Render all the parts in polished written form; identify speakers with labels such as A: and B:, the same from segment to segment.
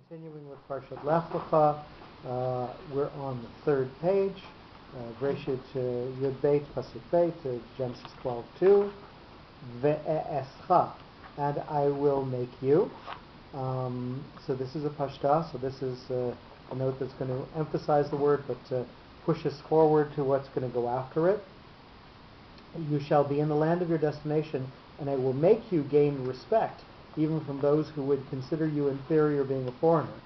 A: Continuing with Parshat Lech Lecha, we're on the third page, Breshit Yud Beit Pasuk Beit, Genesis 12:2, Ve'escha, and I will make you. So this is a pashta. So this is a note that's going to emphasize the word, but push us forward to what's going to go after it. You shall be in the land of your destination, and I will make you gain respect, even from those who would consider you inferior, being a foreigner,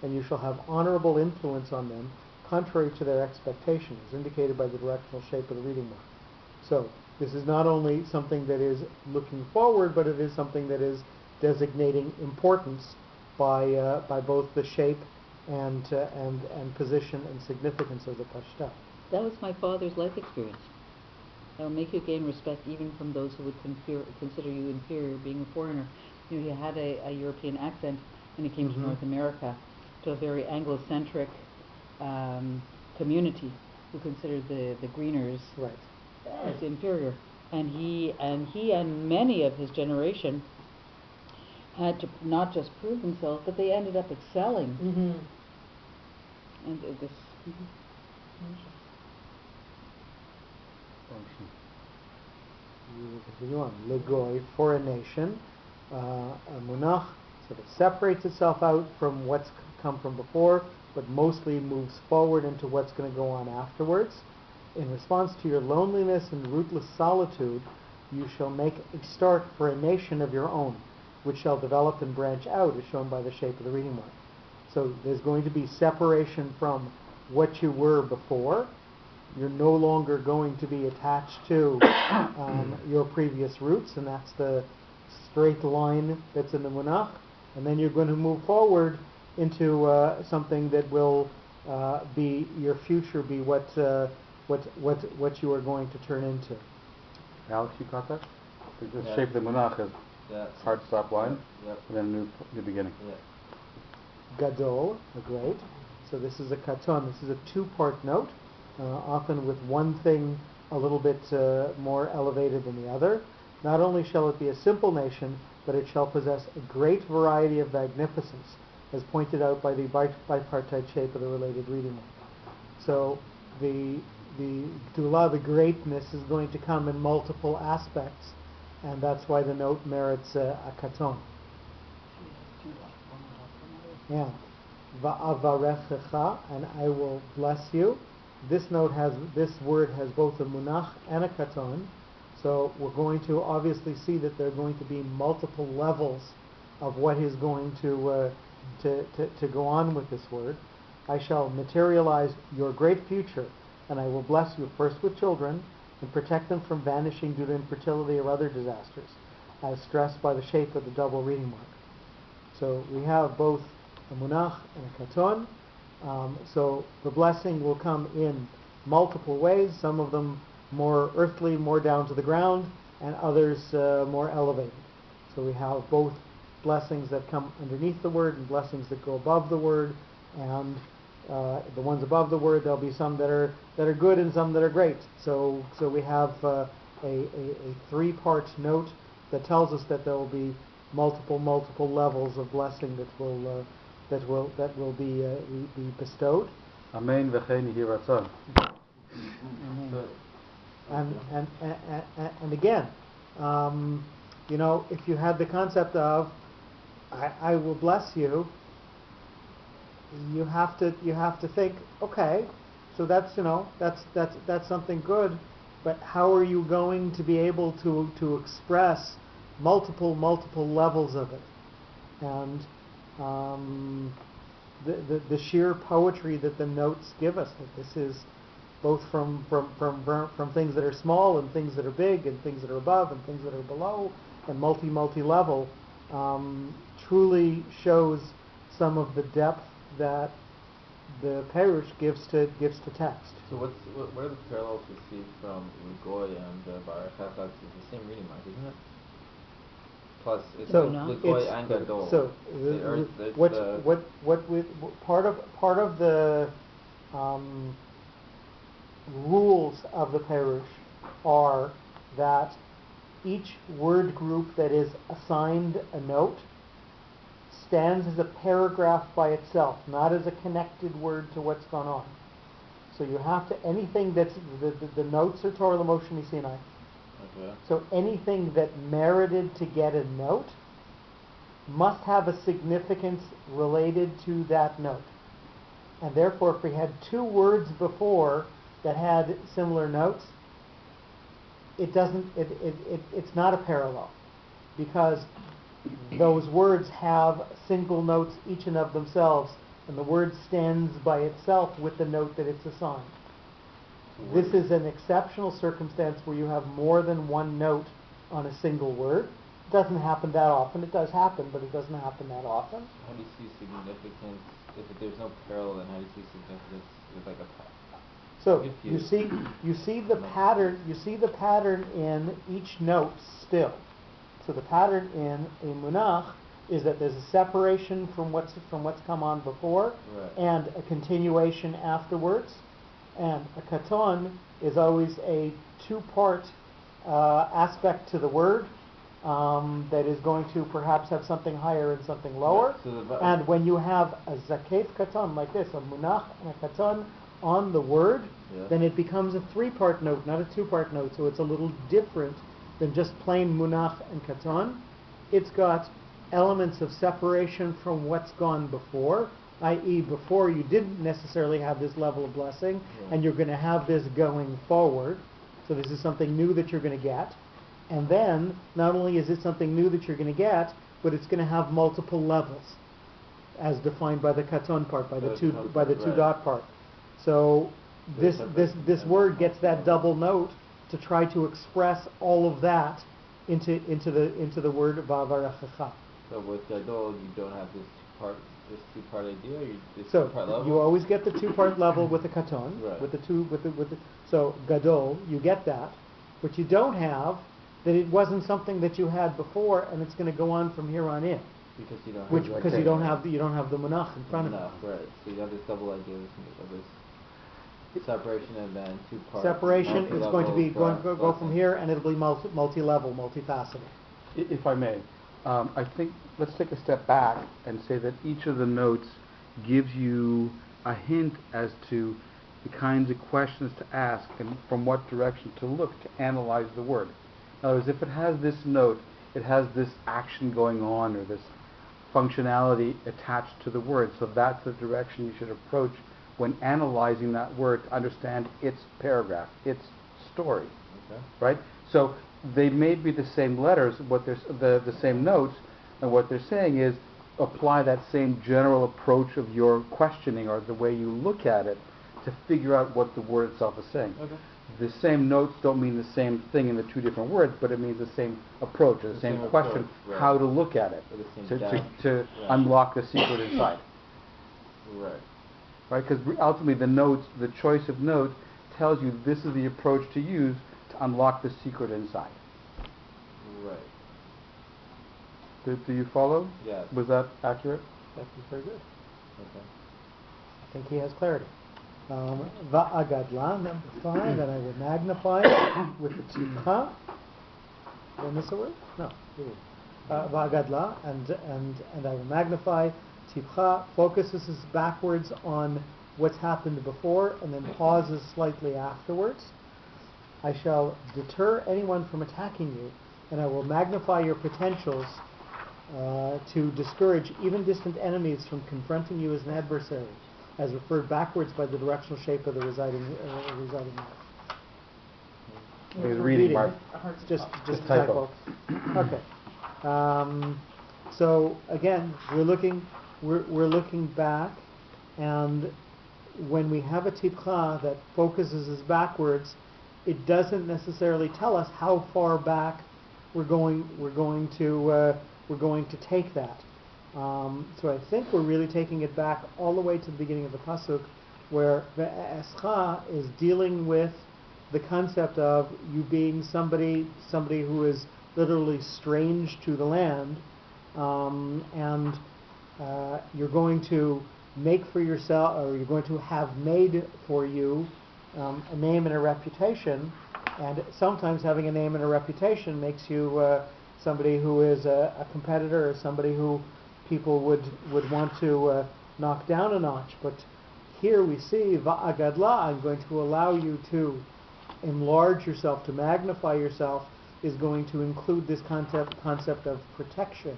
A: and you shall have honorable influence on them, contrary to their expectations, indicated by the directional shape of the reading mark. So this is not only something that is looking forward, but it is something that is designating importance by both the shape and position and significance of the pashta.
B: That was my father's life experience. I will make you gain respect even from those who would consider you inferior, being a foreigner. You know, he had a European accent when he came to North America, to a very Anglo-centric community who considered the Greeners as inferior. And he and many of his generation had to not just prove themselves, but they ended up excelling. And this.
A: We will continue on. Legoy, for a nation, a munach sort of separates itself out from what's come from before, but mostly moves forward into what's going to go on afterwards. In response to your loneliness and rootless solitude, you shall make a start for a nation of your own, which shall develop and branch out, as shown by the shape of the reading mark. So there's going to be separation from what you were before. You're no longer going to be attached to your previous roots, and that's the straight line that's in the munach. And then you're going to move forward into something that will be your future, be what you are going to turn into.
C: Alex, you caught that? The shape of the munach is hard stop line, and then new beginning.
A: Gadol, great. So this is a katon. This is a two-part note. Often with one thing a little bit more elevated than the other. Not only shall it be a simple nation, but it shall possess a great variety of magnificence, as pointed out by the bipartite shape of the related reading mark. So the Gdula, the greatness, is going to come in multiple aspects, and that's why the note merits a katon. And va'avarechecha, and I will bless you. This word has both a munach and a katon, so we're going to obviously see that there are going to be multiple levels of what is going to go on with this word. I shall materialize your great future, and I will bless you first with children and protect them from vanishing due to infertility or other disasters, as stressed by the shape of the double reading mark. So we have both a munach and a katon. So the blessing will come in multiple ways, some of them more earthly, more down to the ground, and others more elevated. So we have both blessings that come underneath the word and blessings that go above the word, and the ones above the word, there'll be some that are good and some that are great. So we have a three-part note that tells us that there will be multiple levels of blessing that will be bestowed.
C: Amen v'chein yehi ratzon.
A: And again, if you had the concept of I will bless you, you have to think, okay, so that's something good, but how are you going to be able to express multiple levels of it? And the sheer poetry that the notes give us, that this is both from things that are small and things that are big and things that are above and things that are below and multi-level, truly shows some of the depth that the Perush gives to text.
D: So what are the parallels we see from Legoy and Baruch? It's the same reading mark, isn't it? Plus, it's Legoy and Gadol.
A: So part of the rules of the Perush are that each word group that is assigned a note stands as a paragraph by itself, not as a connected word to what's gone on. So you have to, anything that's, the notes are Torah L'Moshe Sinai.
D: Okay.
A: So anything that merited to get a note must have a significance related to that note. And therefore, if we had two words before that had similar notes, it's not a parallel, because those words have single notes each and of themselves, and the word stands by itself with the note that it's assigned. This is an exceptional circumstance where you have more than one note on a single word. It doesn't happen that often. It does happen, but it doesn't happen that often.
D: How do you see significance? If there's no parallel, then how do you see significance with like a?
A: So you see the pattern. You see the pattern in each note still. So the pattern in a munach is that there's a separation from what's come on before,
D: right,
A: and a continuation afterwards. And a katon is always a two-part aspect to the word that is going to perhaps have something higher and something lower.
D: Yeah, so
A: and when you have a zakef katon like this, a munach and a katon on the word,
D: yeah,
A: then it becomes a three-part note, not a two-part note. So it's a little different than just plain munach and katon. It's got elements of separation from what's gone before, i.e. before you didn't necessarily have this level of blessing,
D: yeah,
A: and you're going to have this going forward. So this is something new that you're going to get. And then, not only is it something new that you're going to get, but it's going to have multiple levels, as defined by the katon part, by the two
D: right,
A: dot part. So this word gets that double note to try to express all of that into the word va'avarechecha.
D: So with gadol, you don't have this two-part idea.
A: So
D: two-part level?
A: you always get the two-part level with the katon,
D: right,
A: with the so gadol, you get that, but you don't have that it wasn't something that you had before, and it's going to go on from here on in.
D: Because you don't.
A: Because you don't have the munach in front of you.
D: Right. So you have this double idea of this separation and then two-part.
A: Separation is going to be go from here, and it'll be multi-level, multifaceted.
C: If I may, I think let's take a step back and say that each of the notes gives you a hint as to the kinds of questions to ask and from what direction to look to analyze the word. In other words, if it has this note, it has this action going on or this functionality attached to the word. So that's the direction you should approach when analyzing that word to understand its paragraph, its story.
D: Okay.
C: Right? So they may be the same letters, but there's the same notes, and what they're saying is apply that same general approach of your questioning or the way you look at it to figure out what the word itself is saying.
D: Okay.
C: The same notes don't mean the same thing in the two different words, but it means the same approach, or the same question,
D: right,
C: how to look at it, to unlock the secret inside.
D: Right.
C: Right? Because ultimately the choice of note tells you this is the approach to use to unlock the secret inside.
D: Right.
C: Do you follow?
D: Yeah.
C: Was that accurate?
A: That was very good.
D: Okay.
A: I think he has clarity. Va'agadla, number 5, and I will magnify it with the tzipcha. Did I miss a word? No. Va'agadla, and I will magnify. Tzipcha focuses us backwards on what's happened before and then pauses slightly afterwards. I shall deter anyone from attacking you, and I will magnify your potentials to discourage even distant enemies from confronting you as an adversary, as referred backwards by the directional shape of the residing mark.
C: He's reading mark.
A: Just typo. Okay. So again, we're looking back, and when we have a tipcha that focuses us backwards, it doesn't necessarily tell us how far back we're going to take that. So I think we're really taking it back all the way to the beginning of the pasuk, where Ve'escha is dealing with the concept of you being somebody who is literally strange to the land, and you're going to make for yourself, or you're going to have made for you a name and a reputation, and sometimes having a name and a reputation makes you somebody who is a competitor, or somebody who people would want to knock down a notch. But here we see va'agadla, I'm going to allow you to enlarge yourself, to magnify yourself, is going to include this concept of protection,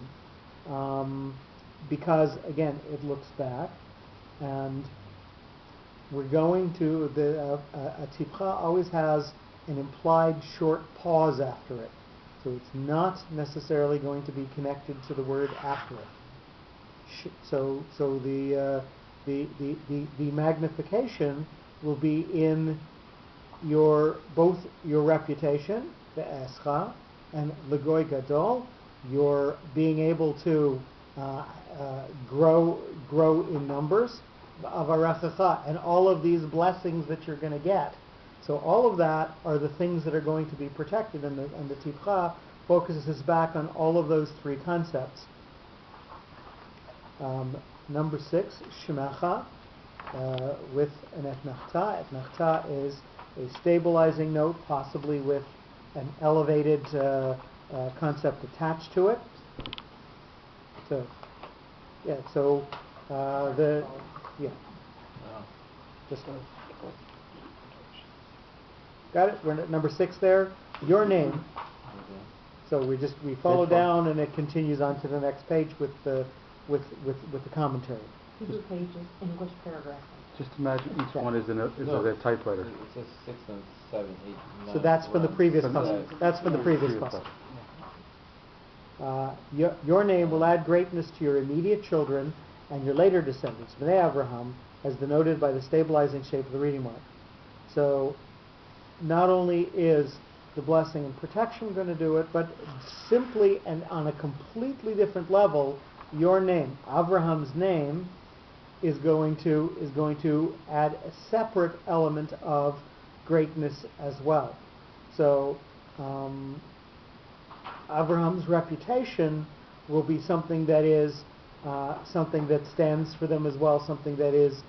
A: because again it looks back, and we're going to a tipcha always has an implied short pause after it, so it's not necessarily going to be connected to the word after it. So the magnification will be in both your reputation, the escha, and legoy gadol, your being able to grow in numbers, avarechecha, and all of these blessings that you're going to get. So all of that are the things that are going to be protected, and the tipcha focuses back on all of those three concepts. Number 6, shemecha, with an etnachta. Etnachta is a stabilizing note, possibly with an elevated concept attached to it. So, yeah. So just got it. We're at number 6 there. Your name. So we follow down, and it continues on to the next page with the commentary.
E: Hebrew pages, English paragraph.
C: Just imagine each one is a typewriter.
D: It says 6 and 7, 8, 9.
A: So that's from the previous
C: From
A: pasuk.
C: the-
A: That's from the previous pasuk. Your name will add greatness to your immediate children and your later descendants, Bnei Avraham, as denoted by the stabilizing shape of the reading mark. So not only is the blessing and protection going to do it, but simply and on a completely different level, your name, Avraham's name, is going to add a separate element of greatness as well. So Avraham's reputation will be something that is something that stands for them as well, something that is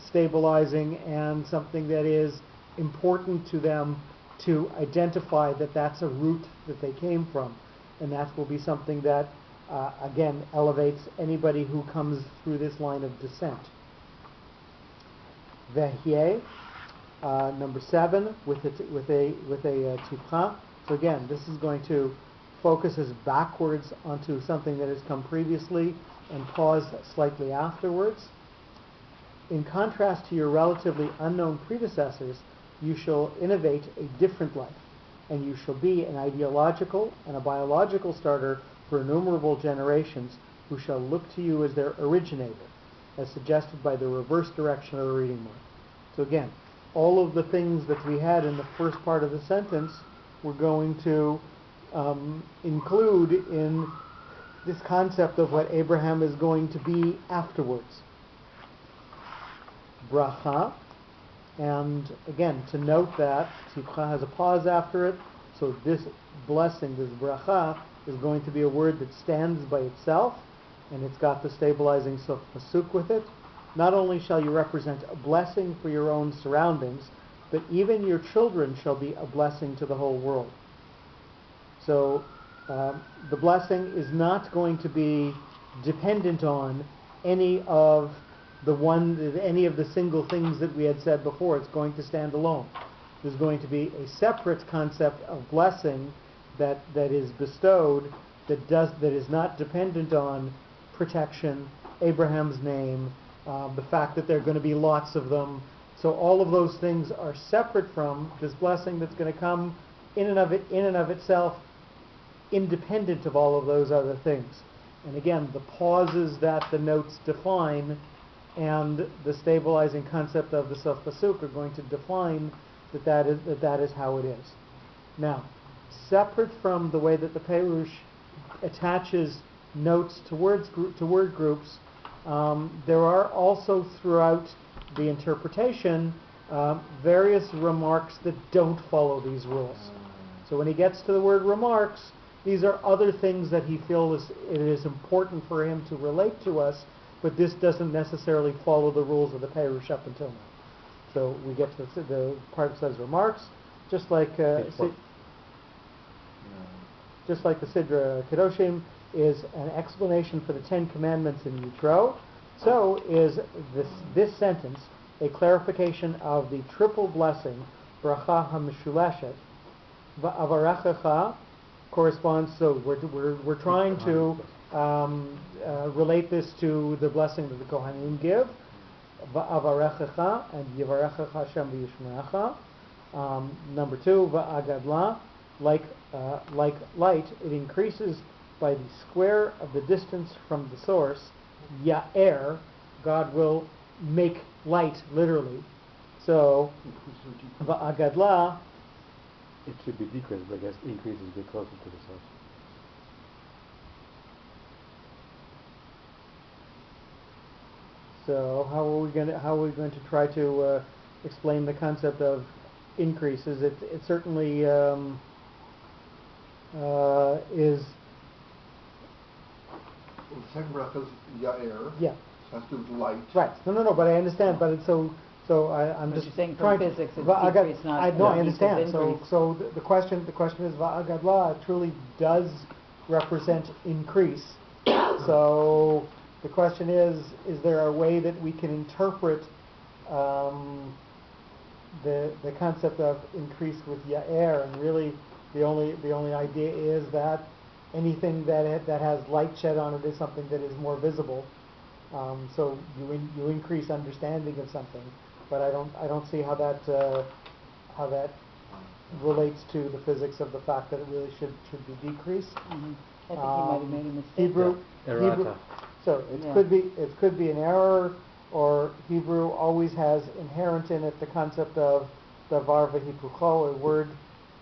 A: stabilizing, and something that is important to them to identify that that's a root that they came from, and that will be something that again elevates anybody who comes through this line of descent. Vehyeh, number 7, with a tipcha. So again, this is going to focus us backwards onto something that has come previously and pause slightly afterwards. In contrast to your relatively unknown predecessors, you shall innovate a different life, and you shall be an ideological and a biological starter for innumerable generations who shall look to you as their originator, as suggested by the reverse direction of the reading mark. So again, all of the things that we had in the first part of the sentence we're going to include in this concept of what Abraham is going to be afterwards. Bracha, and again, to note that Tipcha has a pause after it, so this blessing, this bracha, is going to be a word that stands by itself, and it's got the stabilizing sof pasuk with it. Not only shall you represent a blessing for your own surroundings, but even your children shall be a blessing to the whole world. So the blessing is not going to be dependent on any of the single things that we had said before. It's going to stand alone. There's going to be a separate concept of blessing that is bestowed that is not dependent on protection, Abraham's name, the fact that there are going to be lots of them. So all of those things are separate from this blessing that's going to come in and of itself, independent of all of those other things. And again, the pauses that the notes define and the stabilizing concept of the sof pasuk are going to define that is how it is. Now, separate from the way that the Perush attaches notes to word groups, there are also throughout the interpretation various remarks that don't follow these rules. So when he gets to the word remarks, these are other things that he feels it is important for him to relate to us, but this doesn't necessarily follow the rules of the Perush up until now. So we get to the part that says remarks, just like the Sidra Kedoshim, is an explanation for the Ten Commandments in Yitro, so is this sentence a clarification of the triple blessing, bracha hamishuleshet. Va'avarechecha corresponds, so we're trying to relate this to the blessing that the Kohanim give. Va'avarechecha, and yivarechecha Hashem v'yishmerecha. Number 2, va'agadla, like light, it increases by the square of the distance from the source. Ya'er, God will make light, literally. So, va'agadla,
C: it should be decreased, but I guess increases be closer to the source.
A: So how are we going to try to explain the concept of increases? It certainly is.
F: Well, the second bracha is Ya'er.
A: Yeah.
F: So it has to do with light.
A: Right. No. But I understand. But it's so I'm
B: But
A: just
B: you're saying
A: trying
B: from physics, it's
A: I
B: decrease, not
A: I understand.
B: increase.
A: So the question is va'agadla truly does represent increase. So the question is there a way that we can interpret the concept of increase with Ya'er? And really, the only idea is that anything that has light shed on it is something that is more visible. So you increase understanding of something, but I don't see how that relates to the physics of the fact that it really should be decreased.
B: Mm-hmm. I think he might have made a mistake.
A: Hebrew. So it could be an error, or Hebrew always has inherent in it the concept of davar v'hipucho.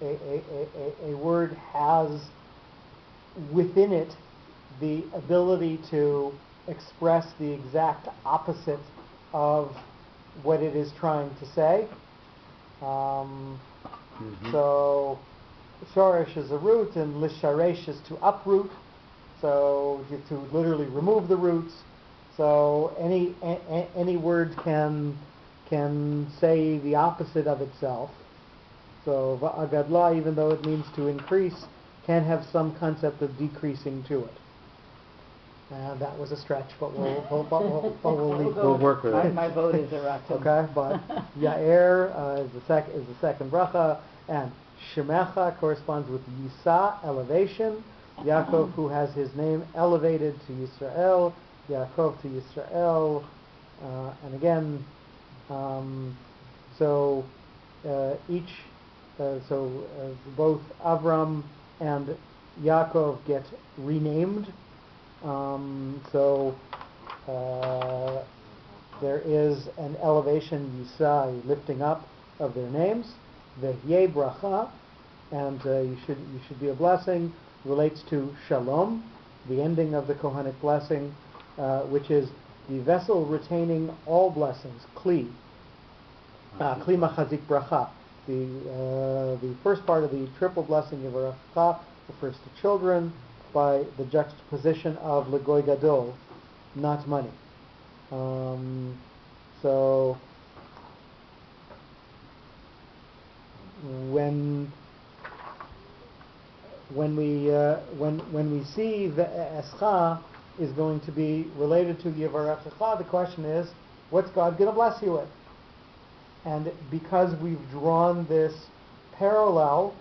A: A word has within it the ability to express the exact opposite of what it is trying to say. So shorish is a root, and lisharesh is to uproot. So to literally remove the roots. So any word can say the opposite of itself. So va'agadla, even though it means to increase, can have some concept of decreasing to it. That was a stretch, but we'll
C: work with it.
B: My vote is erratum.
A: Okay, but Ya'er is the second bracha, and Shemecha corresponds with Yisa, elevation. Yaakov, who has his name elevated to Yisrael, Yaakov to Yisrael, and again, both Avram and Yaakov get renamed. There is an elevation, Yisa, lifting up of their names. Ve'hyeh bracha, and you should be a blessing, relates to shalom, the ending of the Kohanic blessing, which is the vessel retaining all blessings, kli machazik bracha. The first part of the triple blessing of bracha refers to children by the juxtaposition of legoy gadol, not money. So when we see the escha is going to be related to yivarechecha, the question is, what's God going to bless you with? And because we've drawn this parallel,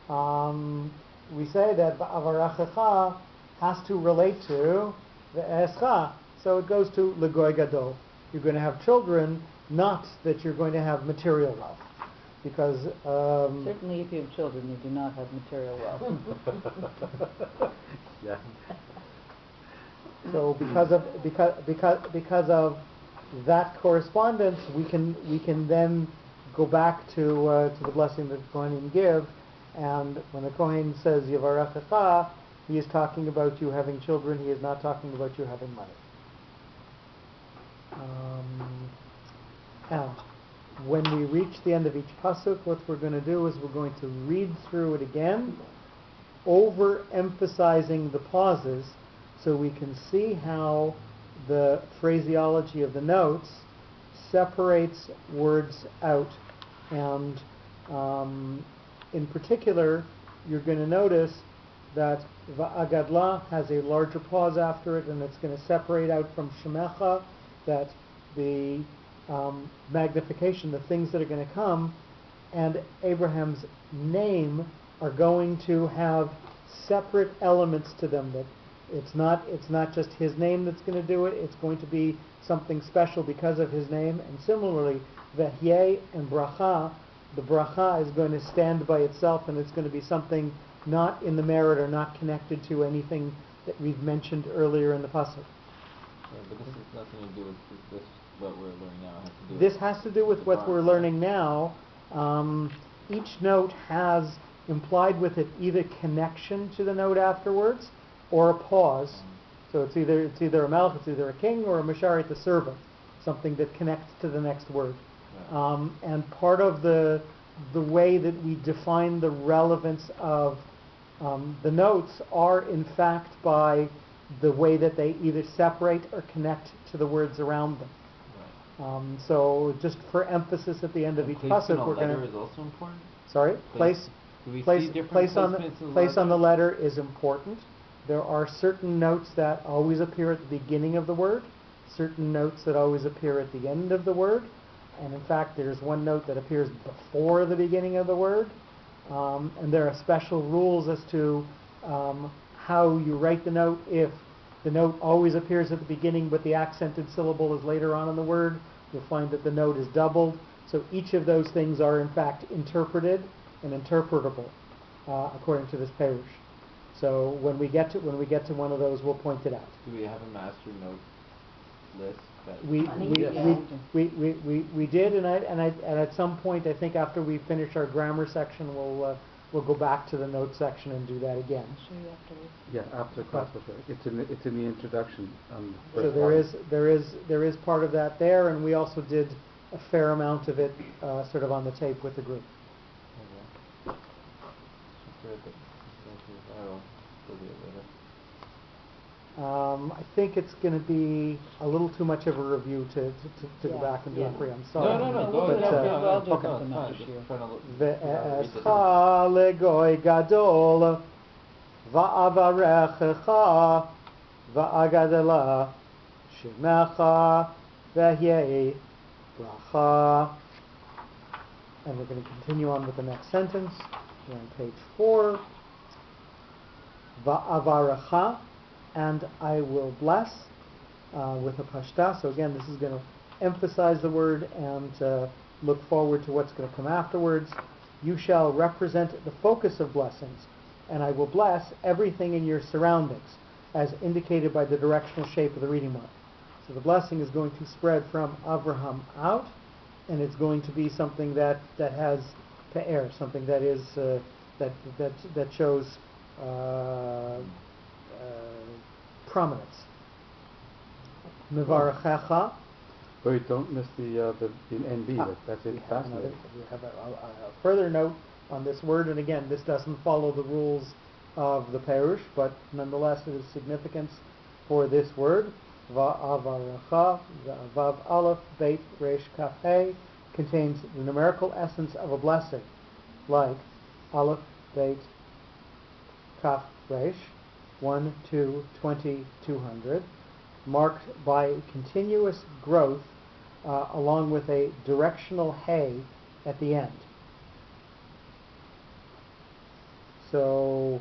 A: we say that avarechecha has to relate to the escha. So it goes to legoy gadol. You're going to have children, not that you're going to have material wealth. Because
B: certainly, if you have children, you do not have material wealth.
C: Yeah.
A: So because of that correspondence, we can then go back to the blessing that the Kohanim give, and when the Kohen says Yivarechecha, he is talking about you having children. He is not talking about you having money. Now, when we reach the end of each pasuk, what we're going to do is we're going to read through it again, overemphasizing the pauses, so we can see how the phraseology of the notes separates words out. And in particular, you're going to notice that Va'agadla has a larger pause after it, and it's going to separate out from Shemecha, that the magnification, the things that are going to come, and Abraham's name are going to have separate elements to them. That it's not just his name that's going to do it. It's going to be something special because of his name. And similarly, Vehyeh and Bracha, the Bracha is going to stand by itself, and it's going to be something not in the merit or not connected to anything that we've mentioned earlier in the pasuk.
D: Yeah, but this has nothing to do with this what we're learning now. It has to do
A: This
D: with
A: has to do with
D: the
A: what we're
D: Baruch.
A: learning now. Each note has implied with it either connection to the note afterwards or a pause. So it's either a melech, it's either a king, or a misharet, the servant, something that connects to the next word.
D: Yeah.
A: And part of the way that we define the relevance of the notes are in fact by the way that they either separate or connect to the words around them.
D: Right.
A: So just for emphasis at the end of
D: And
A: each
D: placement
A: pasuk,
D: on
A: we're going
D: letter
A: to
D: is also important.
A: sorry
D: Do we
A: place
D: see different
A: place on
D: placements in
A: place on the
D: letter?
A: letter is important. There are certain notes that always appear at the beginning of the word, certain notes that always appear at the end of the word, and in fact there's one note that appears before the beginning of the word, and there are special rules as to how you write the note. If the note always appears at the beginning but the accented syllable is later on in the word, you'll find that the note is doubled. So each of those things are in fact interpreted and interpretable according to this parish. So when we get to one of those, we'll point it out.
D: Do we have a master note list? That
A: We did, and at some point, I think after we finish our grammar section, we'll go back to the note section and do that again.
B: I'll show you afterwards.
C: Yeah, after class, that's right. It's in the introduction.
A: So there is part of that there, and we also did a fair amount of it sort of on the tape with the group. I think it's going to be a little too much of a review to go back and do it for you. I'm sorry.
D: No, go
A: But,
D: ahead.
B: I'll do it
A: okay.
B: for the Mareh Shiur.
A: Ve'escha legoy gadol va'avarechecha va'agadela shemecha vehyeh bracha. And we're going to continue on with the next sentence. We're on page 4. Va'avarecha, and I will bless, with a pashta. So again, this is going to emphasize the word and look forward to what's going to come afterwards. You shall represent the focus of blessings, and I will bless everything in your surroundings, as indicated by the directional shape of the reading mark. So the blessing is going to spread from Avraham out, and it's going to be something that has pe'er, something that is that shows prominence. Mevarechecha.
C: Wait, don't miss the NB. That's it.
A: We
C: Fascinating.
A: have a further note on this word, and again, this doesn't follow the rules of the parish, but nonetheless, it is significance for this word. Va'avarecha, Vav Aleph, Beit Resh Kaf Hey, contains the numerical essence of a blessing, like Aleph, Beit, Kaf Resh, 1, 2, 20, 200, marked by continuous growth along with a directional hay at the end. So,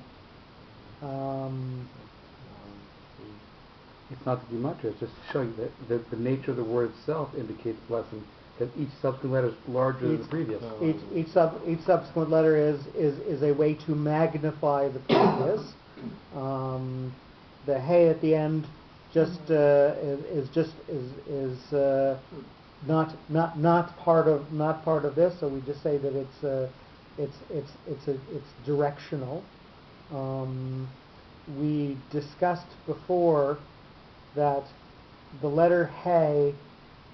C: It's not the gematria. It's just showing that the nature of the word itself indicates blessing. That each subsequent letter is larger than the previous.
A: Each subsequent letter is a way to magnify the previous. The hay at the end just is not part of this. So we just say that it's directional. We discussed before that the letter hay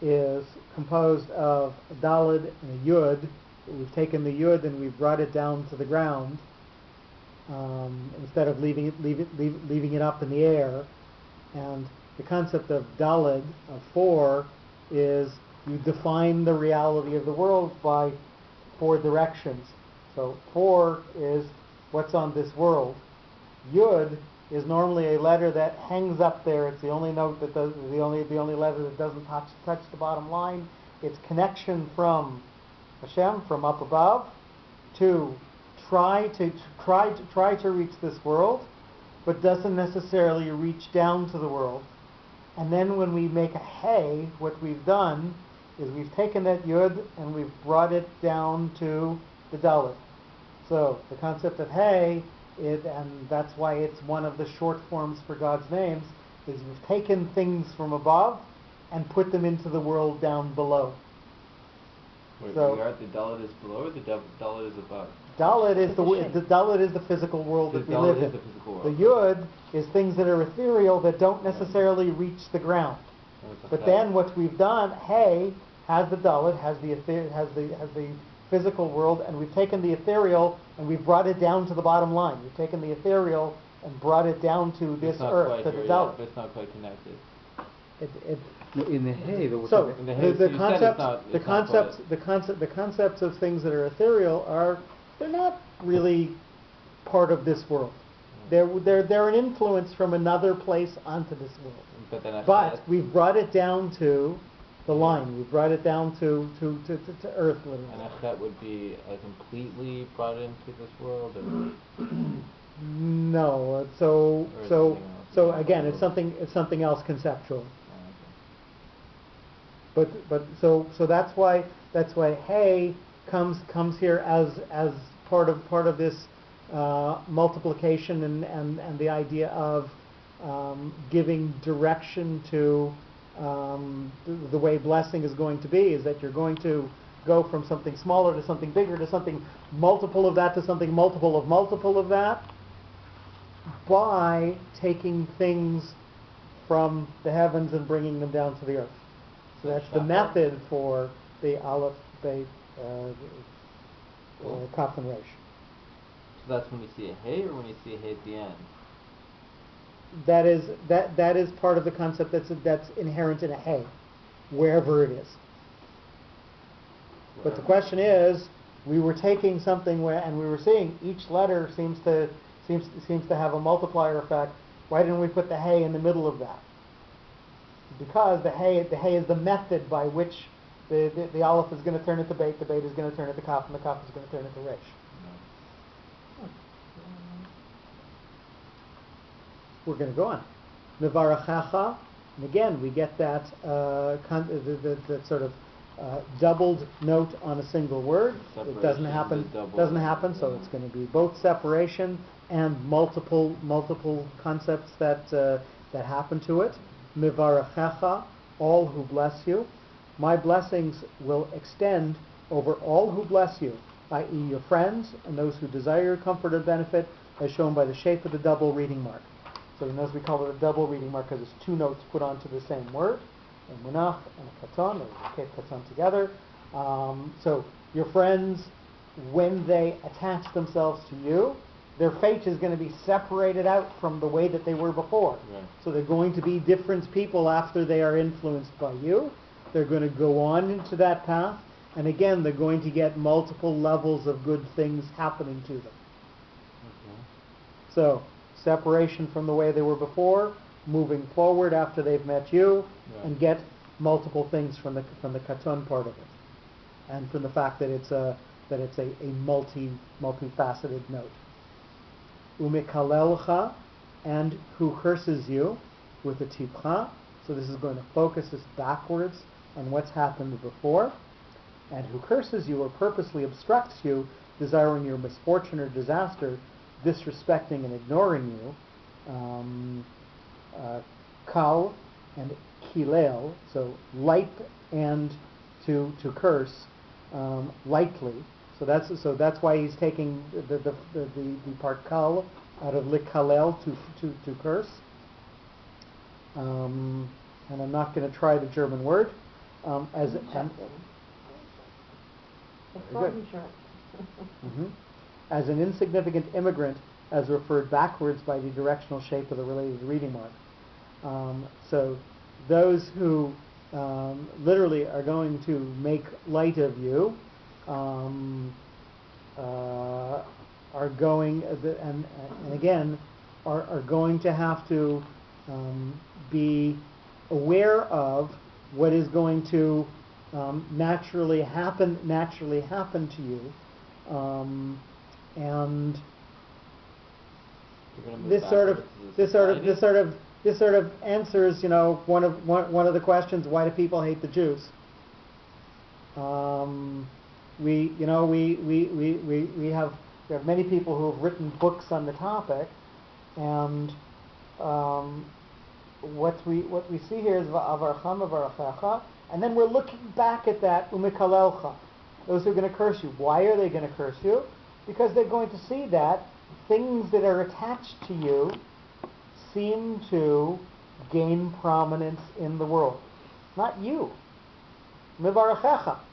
A: is composed of a dalid and a yud. We've taken the yud and we've brought it down to the ground instead of leaving it up in the air. And the concept of dalid, of 4, is you define the reality of the world by 4 directions. So 4 is what's on this world. Yud is normally a letter that hangs up there. It's the only note that does, the only letter that doesn't touch the bottom line. It's connection from Hashem, from up above, to try to reach this world, but doesn't necessarily reach down to the world. And then when we make a hey, what we've done is we've taken that Yud and we've brought it down to the Dalet. So the concept of hey, and that's why it's one of the short forms for God's names, is you've taken things from above and put them into the world down below.
D: Wait,
A: So
D: the Dalet is below or the Dalet is above?
A: Dalet is the Dalet is the physical world that we live in.
D: The physical
A: The
D: world.
A: Yud is things that are ethereal that don't necessarily reach the ground. But then what we've done, hey, has the Dalet, has the physical world, and we've taken the ethereal and we've brought it down to the bottom line. We've taken the ethereal and brought it down to this earth, to the Dalet.
D: But it's not quite connected.
C: In the hay, there was
A: So
D: In the hay,
A: the
D: you said
A: concepts,
D: it's not-
A: the
D: it's not
A: concepts,
D: quite-
A: the concepts of things that are ethereal they're not really part of this world. They're an influence from another place onto this world. But we've brought it down to the line. We've brought it down to earth, literally.
D: And that would be completely brought into this world, or
A: No.
D: Or
A: So
D: something else.
A: again, it's something else conceptual.
D: oh, okay.
A: But so that's why hey comes here as part of this multiplication and the idea of giving direction to the way blessing is going to be, is that you're going to go from something smaller to something bigger to something multiple of that to something multiple of that by taking things from the heavens and bringing them down to the earth. So that's the method for the Aleph, Beit, Kaf and Resh.
D: So that's when you see a hay, or when you see a hay at the end?
A: That is part of the concept that's inherent in a hay, wherever it is. But the question is, we were taking something and we were seeing each letter seems to have a multiplier effect. Why didn't we put the hay in the middle of that? Because the hay is the method by which the Aleph is going to turn into Beit, the Beit is going to turn into Kaf, and the Kaf is going to turn into Resh. We're going to go on. Nevarachecha, and again we get that that sort of doubled note on a single word. It doesn't happen. So it's going to be both separation and multiple concepts that happen to it. Mivarachecha, all who bless you. My blessings will extend over all who bless you, i.e. your friends and those who desire your comfort or benefit, as shown by the shape of the double reading mark. So you notice we call it a double reading mark because it's two notes put onto the same word, a munach and a katon, or a kef katon together. So your friends, when they attach themselves to you, their fate is going to be separated out from the way that they were before.
D: Right.
A: So they're going to be different people after they are influenced by you. They're going to go on into that path, and again, they're going to get multiple levels of good things happening to them.
D: Okay.
A: So, separation from the way they were before, moving forward after they've met you,
D: Right.
A: and get multiple things from the katon part of it, and from the fact that it's a multifaceted note. Umekalelcha, and who curses you, with a tipcha. So this is going to focus us backwards on what's happened before. And who curses you or purposely obstructs you, desiring your misfortune or disaster, disrespecting and ignoring you. Kal and kilel, so light and to curse lightly. So that's why he's taking the part kal out of likalel to curse. And I'm not going to try the German word. As an insignificant immigrant, as referred backwards by the directional shape of the related reading mark. So those who literally are going to make light of you are going, and again, are going to have to be aware of what is going to naturally happen to you, and
D: You're gonna move
A: this sort of
D: backwards to the
A: this sort of answers, one of the questions: why do people hate the Jews? We have many people who have written books on the topic, and what we see here is va'avarcham v'avarechecha, and then we're looking back at that umikalelcha. Those who are going to curse you. Why are they going to curse you? Because they're going to see that things that are attached to you seem to gain prominence in the world. Not you. Mivarachecha.